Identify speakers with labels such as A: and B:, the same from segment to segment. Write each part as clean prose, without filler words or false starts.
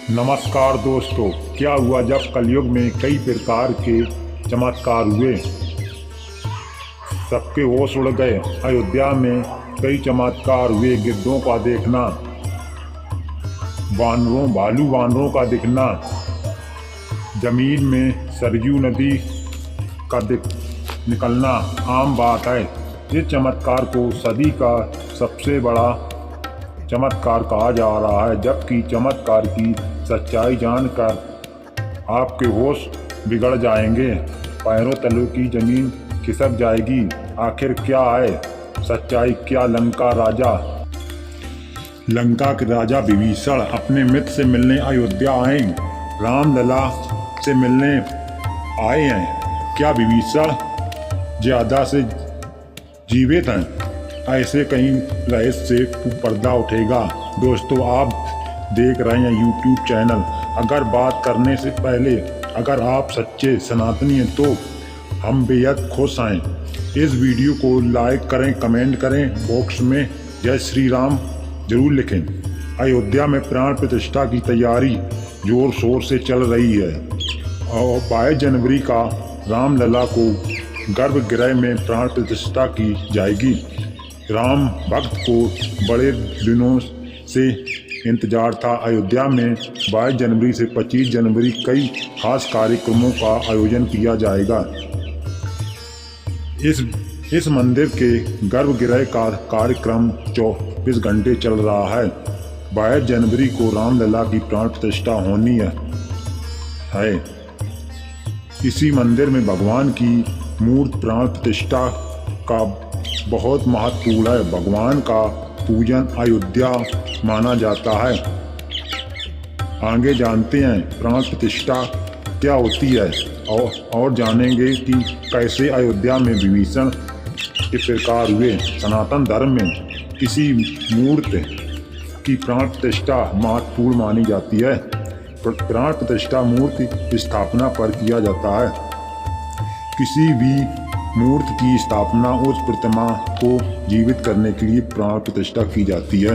A: नमस्कार दोस्तों। क्या हुआ जब कलयुग में कई प्रकार के चमत्कार हुए, सबके होश उड़ गए। अयोध्या में कई चमत्कार हुए। गिद्धों का देखना, भालू वानरों का दिखना, जमीन में सरयू नदी का निकलना आम बात है। इस चमत्कार को सदी का सबसे बड़ा चमत्कार कहा जा रहा है, जबकि चमत्कार की सच्चाई जानकर आपके होश बिगड़ जाएंगे, पैरों तले की जमीन खिसक जाएगी। आखिर क्या है सच्चाई? क्या लंका के राजा विभीषण अपने मित्र से मिलने अयोध्या आए, रामलला से मिलने आए हैं। क्या विभीषण ज्यादा से जीवित हैं? ऐसे कहीं रहस्य से पर्दा उठेगा। दोस्तों, आप देख रहे हैं YouTube चैनल। अगर बात करने से पहले अगर आप सच्चे सनातनी हैं तो हम बेहद खुश हैं। इस वीडियो को लाइक करें, कमेंट करें, बॉक्स में जय श्री राम जरूर लिखें। अयोध्या में प्राण प्रतिष्ठा की तैयारी जोर शोर से चल रही है और 22 जनवरी का रामलला को गर्भगृह में प्राण प्रतिष्ठा की जाएगी। राम भक्त को बड़े दिनों से इंतजार था। अयोध्या में 22 जनवरी से 25 जनवरी कई खास कार्यक्रमों का आयोजन किया जाएगा। इस मंदिर के गर्भगृह का कार्यक्रम 24 घंटे चल रहा है। 22 जनवरी को रामलला की प्राण प्रतिष्ठा होनी है। इसी मंदिर में भगवान की मूर्ति प्राण प्रतिष्ठा का बहुत महत्वपूर्ण है। भगवान का पूजन अयोध्या माना जाता है। आगे जानते हैं प्राण प्रतिष्ठा क्या होती है और जानेंगे कि कैसे अयोध्या में विभीषण के प्रकार हुए। सनातन धर्म में किसी मूर्ति की प्राण प्रतिष्ठा महत्वपूर्ण मानी जाती है। प्राण प्रतिष्ठा मूर्ति स्थापना पर किया जाता है। किसी भी मूर्ति की स्थापना उस प्रतिमा को जीवित करने के लिए प्राण प्रतिष्ठा की जाती है।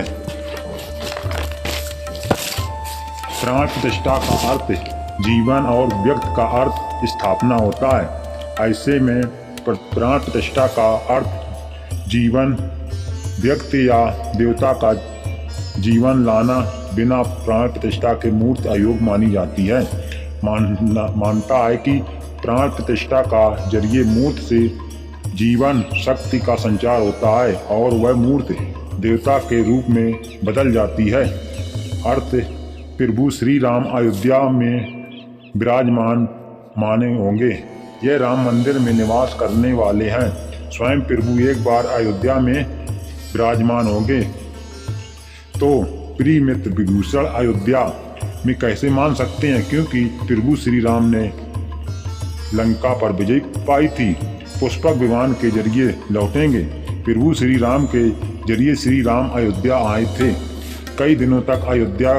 A: प्राण प्रतिष्ठा का अर्थ जीवन और व्यक्ति का अर्थ स्थापना होता है। ऐसे में प्राण प्रतिष्ठा का अर्थ जीवन, व्यक्ति या देवता का जीवन लाना। बिना प्राण प्रतिष्ठा के मूर्ति अयोग्य मानी जाती है। मानता है कि प्राण प्रतिष्ठा का जरिए मूर्ति से जीवन शक्ति का संचार होता है और वह मूर्ति देवता के रूप में बदल जाती है। अर्थ प्रभु श्री राम अयोध्या में विराजमान माने होंगे। यह राम मंदिर में निवास करने वाले हैं। स्वयं प्रभु एक बार अयोध्या में विराजमान होंगे। तो प्रिय मित्र, विभीषण अयोध्या में कैसे मान सकते हैं? क्योंकि प्रभु श्री राम ने लंका पर विजय पाई थी। पुष्पक विमान के जरिए लौटेंगे। प्रभु श्री राम के जरिए श्री राम अयोध्या आए थे। कई दिनों तक अयोध्या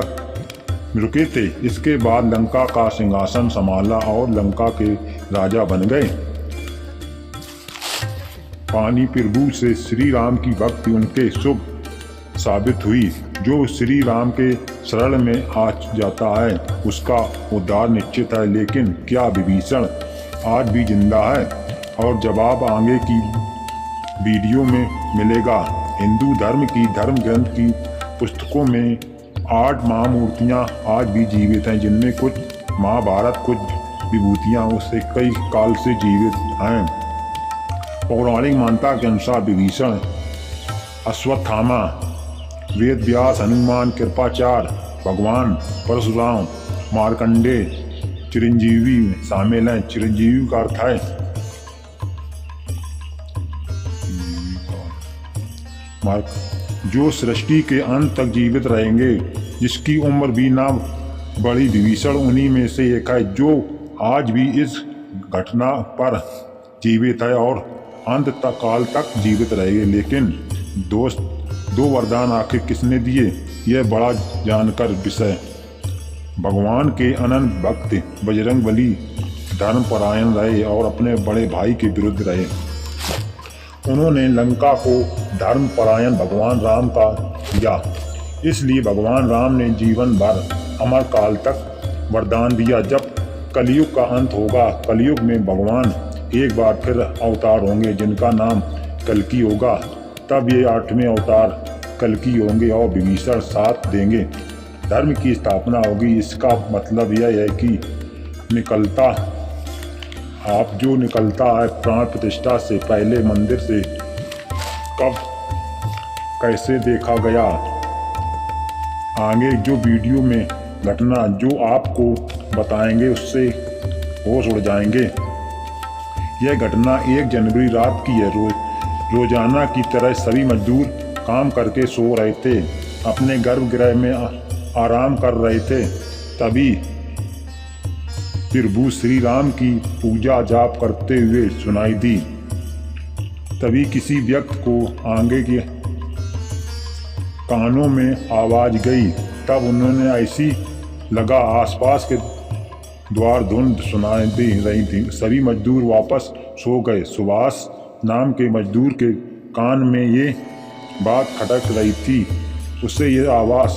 A: रुके थे। इसके बाद लंका का सिंहासन संभाला और लंका के राजा बन गए। पानी प्रभु से श्री राम की भक्ति उनके शुभ साबित हुई। जो श्री राम के शरण में आ जाता है उसका उद्धार निश्चित है। लेकिन क्या विभीषण आज भी जिंदा है? और जवाब आगे की वीडियो में मिलेगा। हिंदू धर्म की धर्म ग्रंथ की पुस्तकों में 8 महामूर्तियाँ आज भी जीवित हैं, जिनमें कुछ महाभारत, कुछ विभूतियाँ उससे कई काल से जीवित हैं। पौराणिक मान्यता के अनुसार विभीषण, अश्वत्थामा, वेद व्यास, हनुमान, कृपाचार्य, भगवान परशुराम, मार्कंडेय, चिरंजीवी शामिल हैं। चिरंजीवी का अर्थ है जो सृष्टि के अंत तक जीवित रहेंगे, जिसकी उम्र भी ना बड़ी। विभीषण उन्हीं में से एक है जो आज भी इस घटना पर जीवित है और अंत तक काल तक जीवित रहेंगे। लेकिन दोस्त, 2 वरदान आखिर किसने दिए? यह बड़ा जानकर विषय। भगवान के अनंत भक्त बजरंगबली धर्मपरायण रहे और अपने बड़े भाई के विरुद्ध रहे। उन्होंने लंका को धर्मपरायण भगवान राम का दिया। इसलिए भगवान राम ने जीवन भर अमर काल तक वरदान दिया। जब कलयुग का अंत होगा, कलयुग में भगवान एक बार फिर अवतार होंगे जिनका नाम कल्कि होगा। तब ये 8वें अवतार कल्कि होंगे और विभीषण साथ देंगे। धर्म की स्थापना होगी। इसका मतलब यह है कि निकलता है प्राण प्रतिष्ठा से पहले मंदिर से कब कैसे देखा गया। आगे जो वीडियो में घटना जो आपको बताएंगे उससे होश उड़ जाएंगे। यह घटना 1 जनवरी रात की है। रोजाना की तरह सभी मजदूर काम करके सो रहे थे, अपने गर्भगृह में आराम कर रहे थे। तभी प्रभु श्री राम की पूजा जाप करते हुए सुनाई दी। तभी किसी व्यक्ति को आगे के कानों में आवाज गई। तब उन्होंने ऐसी लगा आसपास के द्वार धुंध सुनाई दे रही थी। सभी मजदूर वापस सो गए। सुभाष नाम के मजदूर के कान में ये बात खटक रही थी। उसे ये आवाज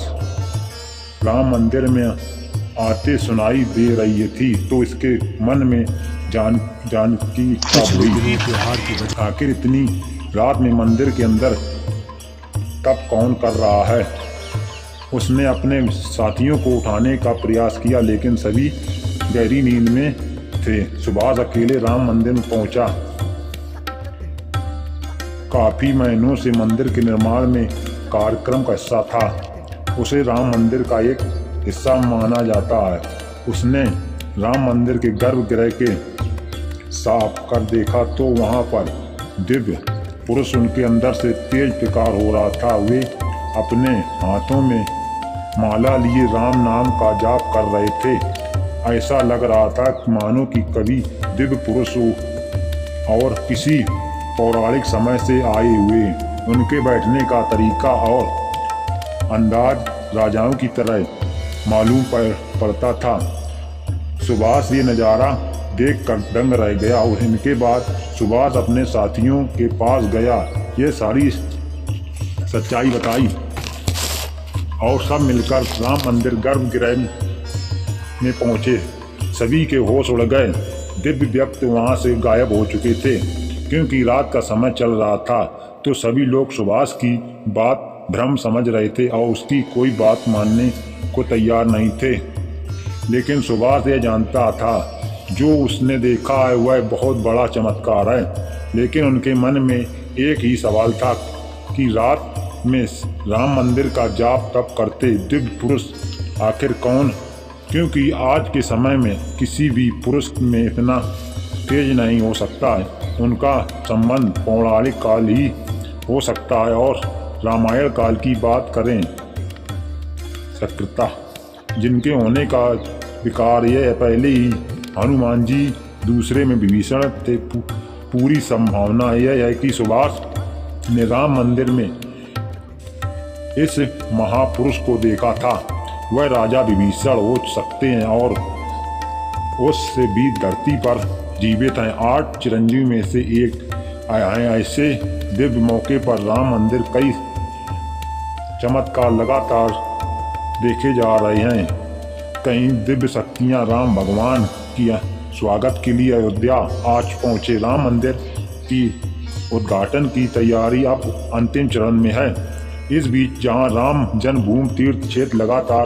A: राम मंदिर में आते सुनाई दे रही थी। तो इसके मन में जानकी हुई, आखिर इतनी रात में मंदिर के अंदर तब कौन कर रहा है। उसने अपने साथियों को उठाने का प्रयास किया लेकिन सभी गहरी नींद में थे। सुभाष अकेले राम मंदिर में पहुंचा। काफी महीनों से मंदिर के निर्माण में कार्यक्रम का हिस्सा था। उसे राम मंदिर का एक हिस्सा माना जाता है। उसने राम मंदिर के गर्भगृह के साफ कर देखा तो वहां पर दिव्य पुरुष उनके अंदर से तेज प्रकार हो रहा था। वे अपने हाथों में माला लिए राम नाम का जाप कर रहे थे। ऐसा लग रहा था मानो कि कभी दिव्य पुरुष हो और किसी पौराणिक समय से आए हुए। उनके बैठने का तरीका और अंदाज राजाओं की तरह मालूम पड़ता था। सुभाष ये नज़ारा देखकर दंग रह गया और इनके बाद सुभाष अपने साथियों के पास गया। ये सारी सच्चाई बताई और सब मिलकर राम मंदिर गर्भगृह में पहुंचे। सभी के होश उड़ गए। दिव्य व्यक्ति वहां से गायब हो चुके थे। क्योंकि रात का समय चल रहा था तो सभी लोग सुभाष की बात भ्रम समझ रहे थे और उसकी कोई बात मानने को तैयार नहीं थे। लेकिन सुभाष यह जानता था जो उसने देखा है वह बहुत बड़ा चमत्कार है। लेकिन उनके मन में एक ही सवाल था कि रात में राम मंदिर का जाप तप करते दिव्य पुरुष आखिर कौन। क्योंकि आज के समय में किसी भी पुरुष में इतना तेज नहीं हो सकता है। उनका संबंध पौराणिक काल ही हो सकता है। और रामायण काल की बात करें सकृता जिनके होने का विकार यह पहले ही हनुमान जी, दूसरे में विभीषण थे। पूरी संभावना यह है कि सुभाष ने राम मंदिर में इस महापुरुष को देखा था। वह राजा विभीषण हो सकते हैं और उससे भी धरती पर जीवित हैं। 8 चिरंजीव में से एक हैं। ऐसे दिव्य मौके पर राम मंदिर कई चमत्कार लगातार देखे जा रहे हैं। कई दिव्य शक्तियां राम भगवान की स्वागत के लिए अयोध्या आज पहुंचे। राम मंदिर की उद्घाटन की तैयारी अब अंतिम चरण में है। इस बीच जहां राम जन्मभूमि तीर्थ क्षेत्र लगातार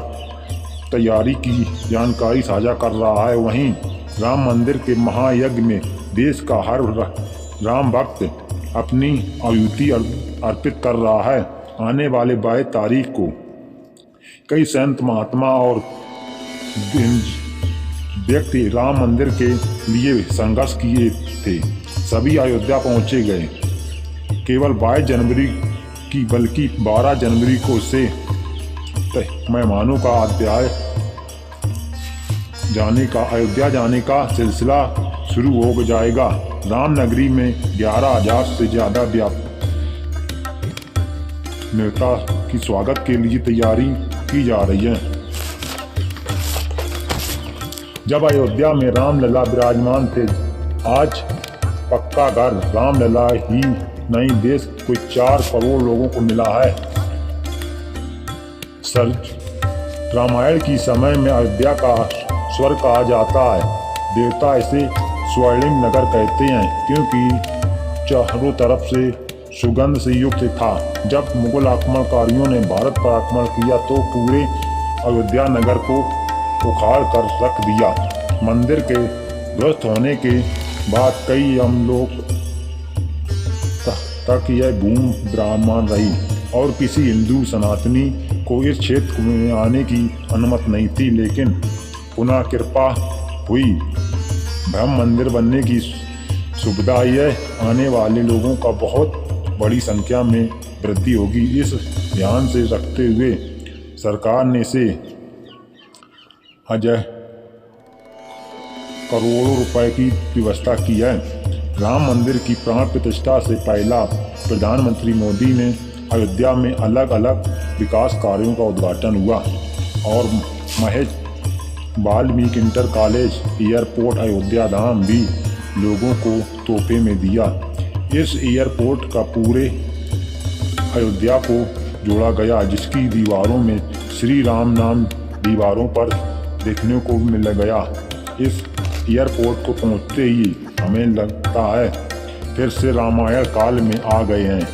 A: तैयारी की जानकारी साझा कर रहा है, वहीं राम मंदिर के महायज्ञ में देश का हर राम भक्त अपनी आहुति अर्पित कर रहा है। आने वाले 22 तारीख को कई संत महात्मा और व्यक्ति राम मंदिर के लिए संघर्ष किए थे। सभी अयोध्या पहुंचे गए। केवल 22 जनवरी की बल्कि 12 जनवरी को से मेहमानों का अयोध्या जाने का सिलसिला शुरू हो जाएगा। रामनगरी में 11,000 से ज़्यादा नेता की स्वागत के लिए तैयारी की जा रही है। जब अयोध्या में रामलला विराजमान थे, आज पक्का घर रामलला ही नहीं देश को 4 करोड़ लोगों को मिला है। रामायण की समय में अयोध्या का स्वर्ग कहा जाता है। देवता इसे स्वर्णिम नगर कहते हैं क्योंकि चारों तरफ से सुगंध से युक्त था। जब मुगल आक्रमणकारियों ने भारत पर आक्रमण किया तो पूरे अयोध्या नगर को उखाड़ कर रख दिया। मंदिर के ध्वस्त होने के बाद कई लोग तक यह भूमि विराजमान रही और किसी हिंदू सनातनी को इस क्षेत्र में आने की अनुमति नहीं थी। लेकिन पुनः कृपा हुई ब्रह्म मंदिर बनने की सुविधा, यह आने वाले लोगों का बहुत बड़ी संख्या में वृद्धि होगी। इस ध्यान से रखते हुए सरकार ने इसे अजय करोड़ों रुपए की व्यवस्था की है। राम मंदिर की प्राण प्रतिष्ठा से पहला प्रधानमंत्री मोदी ने अयोध्या में अलग अलग विकास कार्यों का उद्घाटन हुआ और महज Valmiki inter college, airport, Ayodhya Dham भी लोगों को तोहफे में दिया। इस एयरपोर्ट का पूरे अयोध्या को जोड़ा गया, जिसकी दीवारों में श्री राम नाम दीवारों पर देखने को मिल गया। इस एयरपोर्ट को पहुंचते ही हमें लगता है फिर से रामायण काल में आ गए हैं।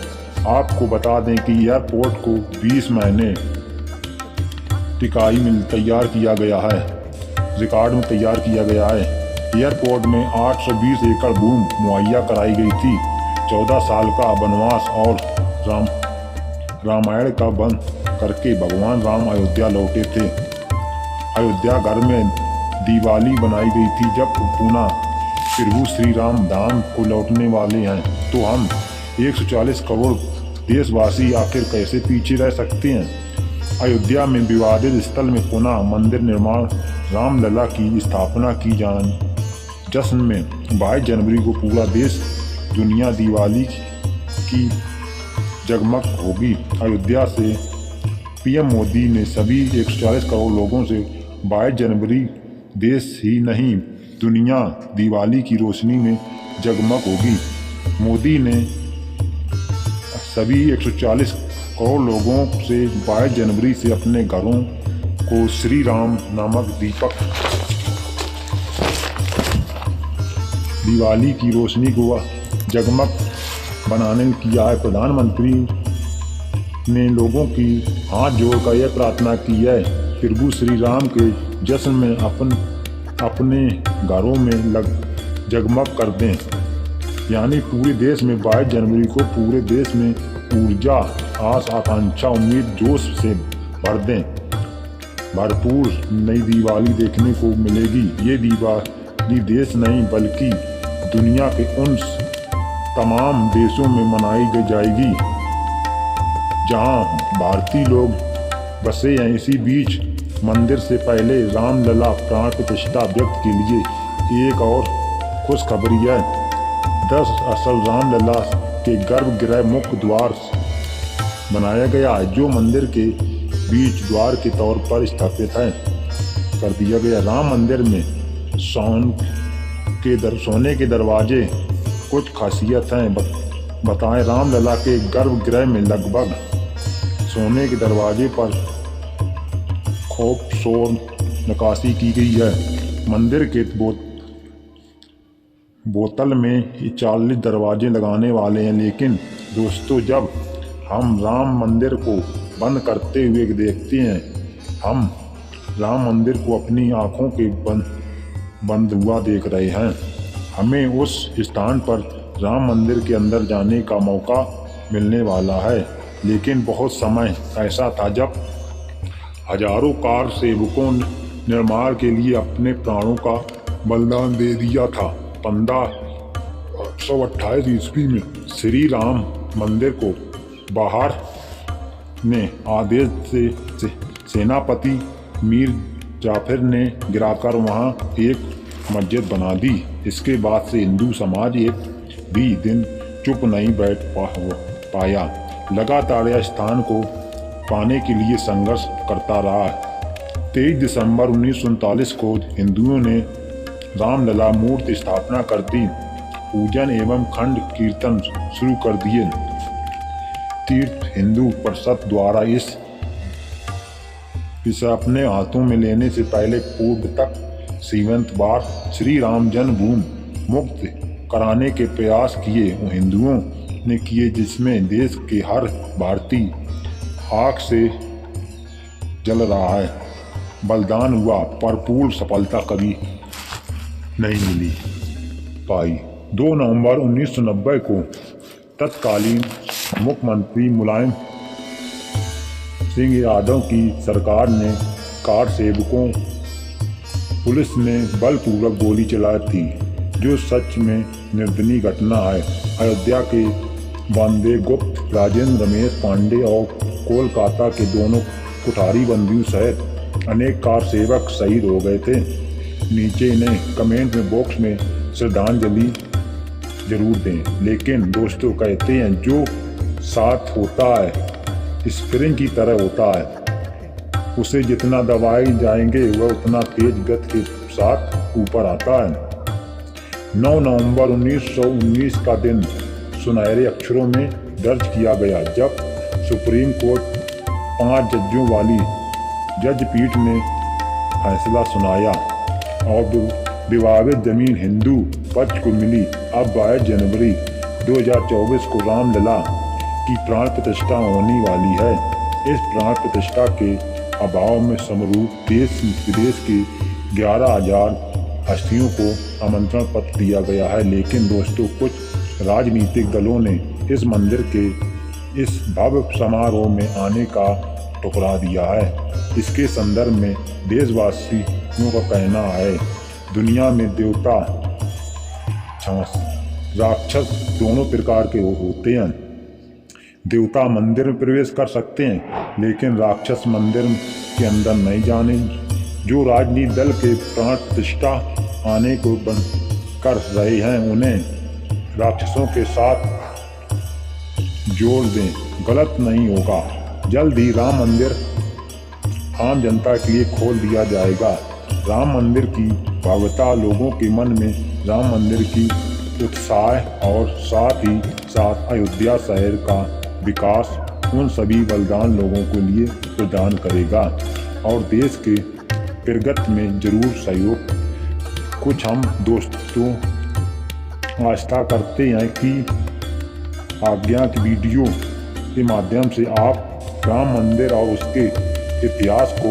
A: आपको बता दें कि एयरपोर्ट को 20 महीने टिकाई में तैयार किया गया है, रिकॉर्ड में तैयार किया गया है। एयरपोर्ट में 820 एकड़ भूमि मुहैया कराई गई थी। 14 साल का वनवास और रामायण का बंद करके भगवान राम अयोध्या लौटे थे। अयोध्या घर में दिवाली बनाई गई थी। जब पुनः प्रभु श्री राम धाम को लौटने वाले हैं तो हम 140 करोड़ देशवासी आखिर कैसे पीछे रह सकते हैं। अयोध्या में विवादित स्थल में पुनः मंदिर निर्माण, रामलला की स्थापना की जश्न में 22 जनवरी को पूरा देश दुनिया दिवाली की जगमग होगी। अयोध्या से पीएम मोदी ने सभी 140 करोड़ लोगों से 22 जनवरी देश ही नहीं दुनिया दिवाली की रोशनी में जगमग होगी। मोदी ने सभी 140 करोड़ लोगों से 22 जनवरी से अपने घरों को श्री राम नामक दीपक दिवाली की रोशनी को जगमग बनाने किया है। प्रधानमंत्री ने लोगों की हाथ जोड़कर यह प्रार्थना की है, प्रभु श्री राम के जश्न में अपने घरों में जगमग कर दें। यानी पूरे देश में 22 जनवरी को पूरे देश में ऊर्जा, आस, आकांक्षा, उम्मीद, जोश से भर दें। भरपूर नई दिवाली देखने को मिलेगी। ये दिवाली देश नहीं बल्कि दुनिया के उन तमाम देशों में मनाई जाएगी जहां भारतीय लोग बसे हैं। इसी बीच मंदिर से पहले रामलला प्राण प्रतिष्ठा व्यक्त के लिए एक और खुशखबरी है। 10 असल रामलला के गर्भगृह मुख्य द्वार बनाया गया है, जो मंदिर के बीच द्वार के तौर पर स्थापित है कर दिया गया। राम मंदिर में सोने के दरवाजे कुछ खासियत हैं बताएं। रामलला के गर्भगृह में लगभग सोने के दरवाजे पर खूबसूरत नक्काशी की गई है। मंदिर के बोतल में 40 दरवाजे लगाने वाले हैं। लेकिन दोस्तों, जब हम राम मंदिर को बंद करते हुए देखते हैं, हम राम मंदिर को अपनी आँखों के बंद हुआ देख रहे हैं। हमें उस स्थान पर राम मंदिर के अंदर जाने का मौका मिलने वाला है। लेकिन बहुत समय ऐसा था जब हजारों कार सेवकों ने निर्माण के लिए अपने प्राणों का बलिदान दे दिया था। 1528 ईस्वी में श्री राम मंदिर को बाहर ने आदेश से सेनापति मीर जाफर ने गिराकर वहां एक मस्जिद बना दी। इसके बाद से हिंदू समाज एक भी दिन चुप नहीं बैठ पाया। लगातार यह स्थान को पाने के लिए संघर्ष करता रहा। 23 दिसंबर 1939 को हिंदुओं ने रामलला मूर्ति स्थापना कर दी। पूजन एवं खंड कीर्तन शुरू कर दिए। तीर्थ हिंदू परिषद द्वारा इस इसे अपने हाथों में लेने से पहले पूर्व तक सीवंत बार श्री राम जन्मभूमि मुक्त कराने के प्रयास किए हिंदुओं ने किए, जिसमें देश के हर भारतीय आग से जल रहा है। बलिदान हुआ पर पूर्ण सफलता कभी नहीं मिली पाई। 2 नवंबर 1990 को तत्कालीन मुख्यमंत्री मुलायम सिंह यादव की सरकार ने कार सेवकों पुलिस ने बलपूर्वक गोली चलाई थी, जो सच में निंदनीय घटना है। अयोध्या के बांदे गुप्त, राजेंद्र रमेश पांडे और कोलकाता के दोनों कुठारी बंदियों सहित अनेक कार सेवक शहीद हो गए थे। नीचे इन्हें कमेंट में बॉक्स में श्रद्धांजलि जरूर दें। लेकिन दोस्तों कहते हैं जो साथ होता है स्प्रिंग की तरह होता है, उसे जितना दबाए जाएंगे वह उतना तेज गति के साथ ऊपर आता है। 9 नवंबर 1919 का दिन सुनहरे अक्षरों में दर्ज किया गया, जब सुप्रीम कोर्ट 5 जजों वाली जज पीठ ने फैसला सुनाया और विवादित जमीन हिंदू पक्ष को मिली। अब 22 जनवरी 2024 को रामलला की प्राण प्रतिष्ठा होने वाली है। इस प्राण प्रतिष्ठा के अभाव में समरूप देश विदेश के 11,000 हस्तियों को आमंत्रण पत्र दिया गया है। लेकिन दोस्तों कुछ राजनीतिक दलों ने इस मंदिर के इस भव्य समारोह में आने का ठुकरा दिया है। इसके संदर्भ में देशवासियों का कहना है दुनिया में देवता राक्षस दोनों प्रकार के होते हैं। देवता मंदिर में प्रवेश कर सकते हैं, लेकिन राक्षस मंदिर के अंदर नहीं जाने। जो राजनीतिक दल के प्राण प्रतिष्ठा आने को बंद कर रहे हैं उन्हें राक्षसों के साथ जोड़ दें, गलत नहीं होगा। जल्द ही राम मंदिर आम जनता के लिए खोल दिया जाएगा। राम मंदिर की भव्यता लोगों के मन में राम मंदिर की उत्साह और साथ ही साथ अयोध्या शहर का विकास उन सभी बलिदान लोगों के लिए प्रदान करेगा और देश के प्रगति में जरूर सहयोग। कुछ हम दोस्तों आस्था करते हैं कि आज्ञा की वीडियो के माध्यम से आप राम मंदिर और उसके इतिहास को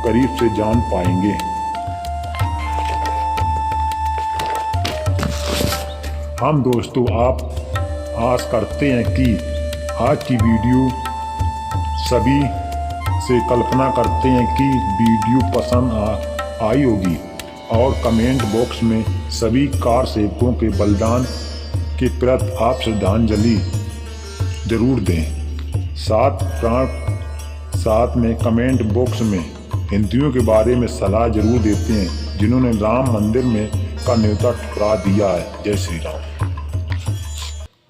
A: करीब से जान पाएंगे। हम दोस्तों आप आस करते हैं कि आज की वीडियो सभी से कल्पना करते हैं कि वीडियो पसंद आई होगी और कमेंट बॉक्स में सभी कार सेवकों के बलिदान के प्रति आप श्रद्धांजलि जरूर दें। साथ में कमेंट बॉक्स में हिंदुओं के बारे में सलाह जरूर देते हैं जिन्होंने राम मंदिर में का न्योता ठुकरा दिया है। जय श्री राम।